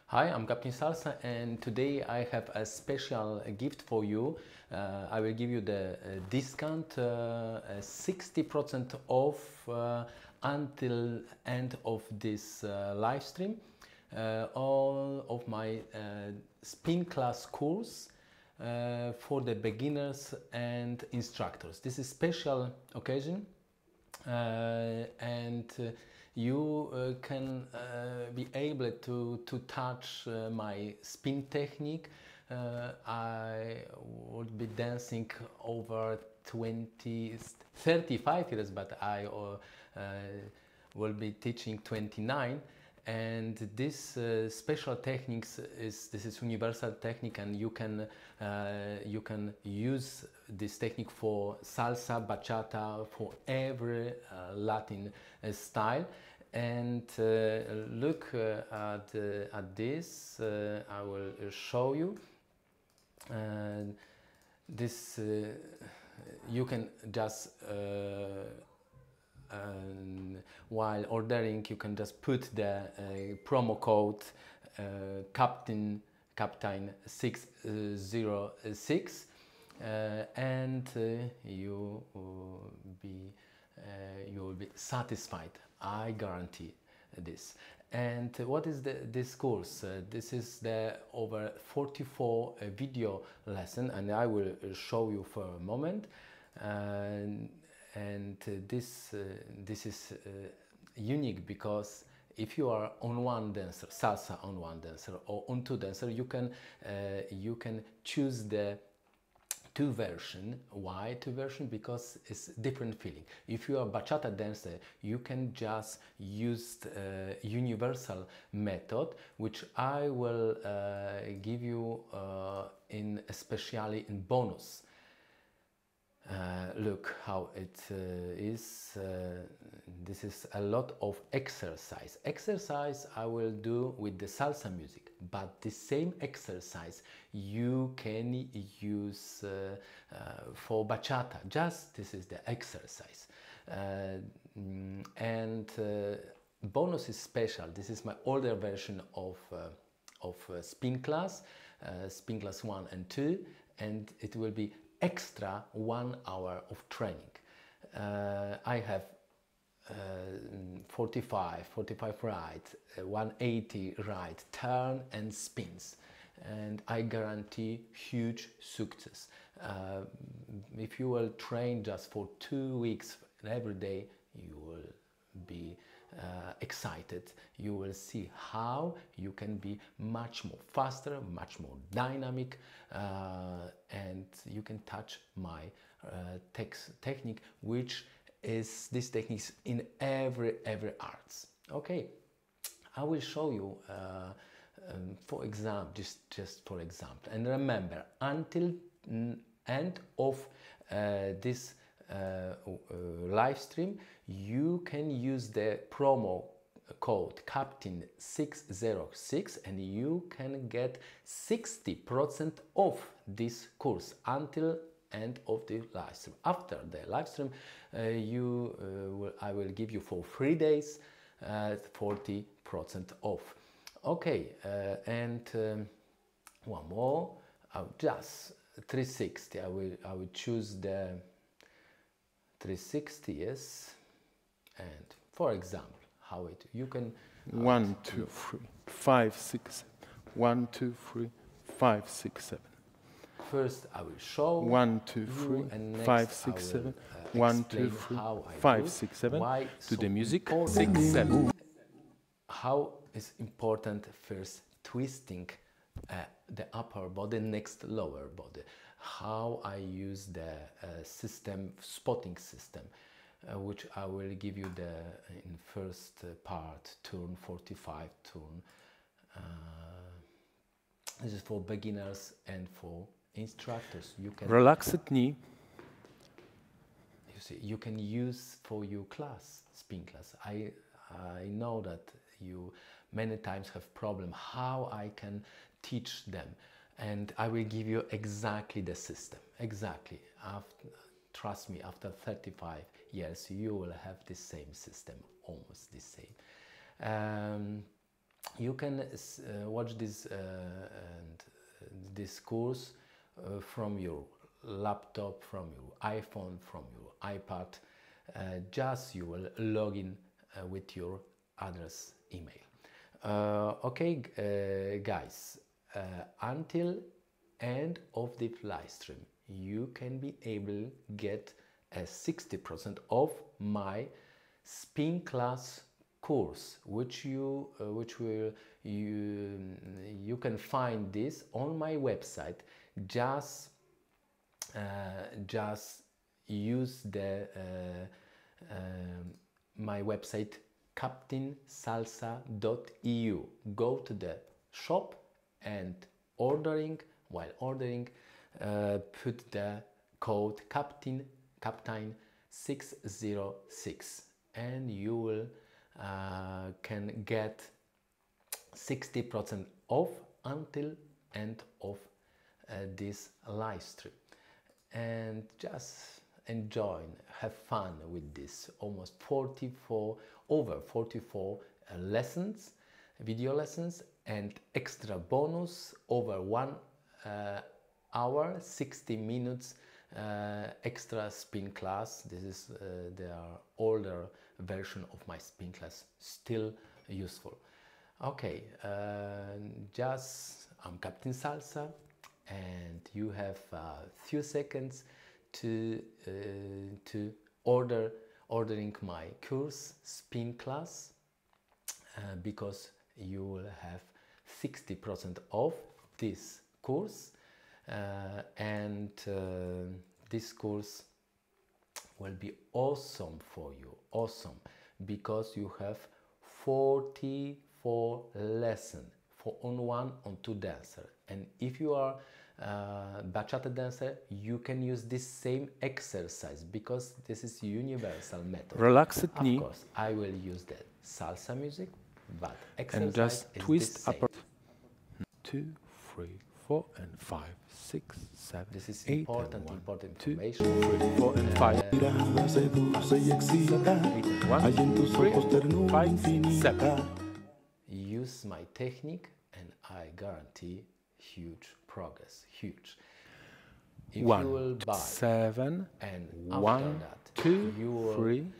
Hi, I'm Captain Salsa, and today I have a special gift for you. I will give you the discount 60% off until end of this live stream. All of my spin class course for the beginners and instructors. This is special occasion. You can be able to touch my spin technique. I would be dancing over 35 years, but I will be teaching 29. And this special techniques is universal technique, and you can use this technique for salsa, bachata, for every Latin style. And look at this. I will show you. This you can just. While ordering, you can just put the promo code Captain 606 and you will be satisfied. I guarantee this. And what is this course? This is the over 44 video lesson, and I will show you for a moment. This is unique because if you are on one dancer, salsa on one dancer, or on two dancer, you can choose the two version. Why two version? Because it's different feeling. If you are bachata dancer, you can just use the universal method, which I will give you especially in bonus. Look how it is. This is a lot of exercise. Exercise I will do with the salsa music, but the same exercise you can use for bachata. Just this is the exercise. Bonus is special. This is my older version of spin class 1 and 2, and it will be extra 1 hour of training. I have 45 right, 180 right, turn and spins, and I guarantee huge success. If you will train just for 2 weeks every day, you will be excited. You will see how you can be much more faster, much more dynamic, and you can touch my technique, which is this technique in every arts. Okay, I will show you for example, just for example, and remember, until end of this live stream, you can use the promo code Captain 606 and you can get 60% off this course until end of the live stream. After the live stream, I will give you for 3 days 40% off. Okay, one more. Just 360. I will choose the 360, yes. And for example, how you can 1 2 3 5 6 1 2 3 5 6 7. First I will show 1 2 3 5 6 7 1 2 3 5 6 7 to the music 6 7. How is important first twisting the upper body next lower body. How I use the spotting system, which I will give you in first part, turn 45 turn. This is for beginners and for instructors. You can relaxed knee. You see, you can use for your class, spin class. I know that you many times have problem how I can teach them. And I will give you exactly the system, exactly. Trust me, after 35 years, you will have the same system, almost the same. you can watch this this course from your laptop, from your iPhone, from your iPad. Just you will log in with your address email. Okay, guys, until end of the live stream, you can be able get a 60% of my spin class course, which you can find this on my website. Just use the my website captainsalsa.eu. Go to the shop and while ordering put the code captain 606 and you will can get 60% off until end of this live stream, and just enjoy, have fun with this almost over 44 lessons, video lessons, and extra bonus over 1 hour 60 minutes extra spin class. This is the older version of my spin class, still useful. Okay, I'm Captain Salsa, and you have a few seconds to ordering my course spin class, because you will have 60% off this course, and this course will be awesome for you, awesome, because you have 44 lessons for on 1 on 2 dancer, and if you are bachata dancer, you can use this same exercise because this is universal method. Relaxed knee. Of course, I will use the salsa music, but exercise and just is twist upper. 2, 3, 4, and 5, 6, 7. This is 8 important, and 1, important 2, information. 3, 4, and 5. 8 and 1, 2, 3, 5, 7. Use my technique, and I guarantee huge progress, huge. If 1, you will buy 7, and 1, after that 2, you will 3,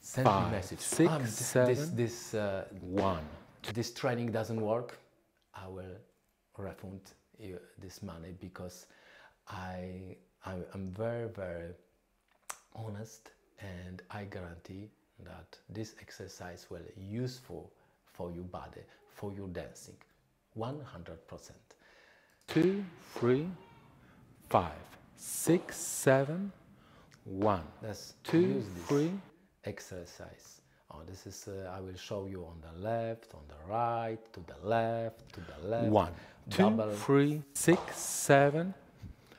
send 5, me message. 6, 7, this 1. This training doesn't work. I will refund you this money, because I'm very, very honest, and I guarantee that this exercise will be useful for your body, for your dancing, 100%. 2, 3, 5, 6, 7, 1. Let's 2, use this 3. exercise. Oh, this is I will show you on the left, on the right, to the left, to the left. 1, 2, 3, 6, 7.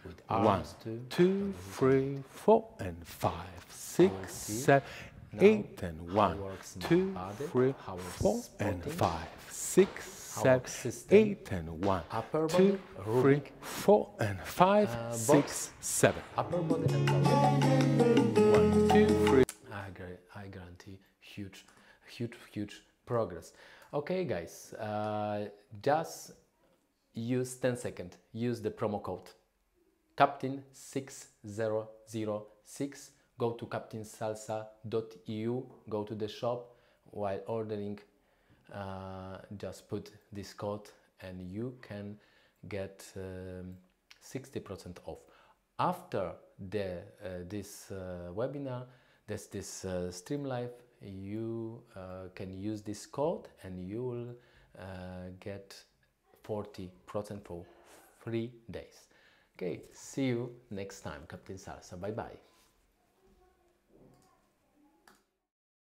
With 1, arms too. 2, 3, 4, and 5, 6, 7, 8, and 1, 2, 3, 4, and 5, 6, 7, 8, and 1, 2, 3, 4, and 5, 6, 7. Upper body and lower. 1, 2, 3. I guarantee huge progress. Okay, guys, just use 10 seconds. Use the promo code Captain 6006. Go to captainsalsa.eu. Go to the shop. While ordering, just put this code, and you can get 60% off. After this webinar, this stream live, you can use this code, and you will get 40% for 3 days. Okay, see you next time, Captain Salsa. Bye bye.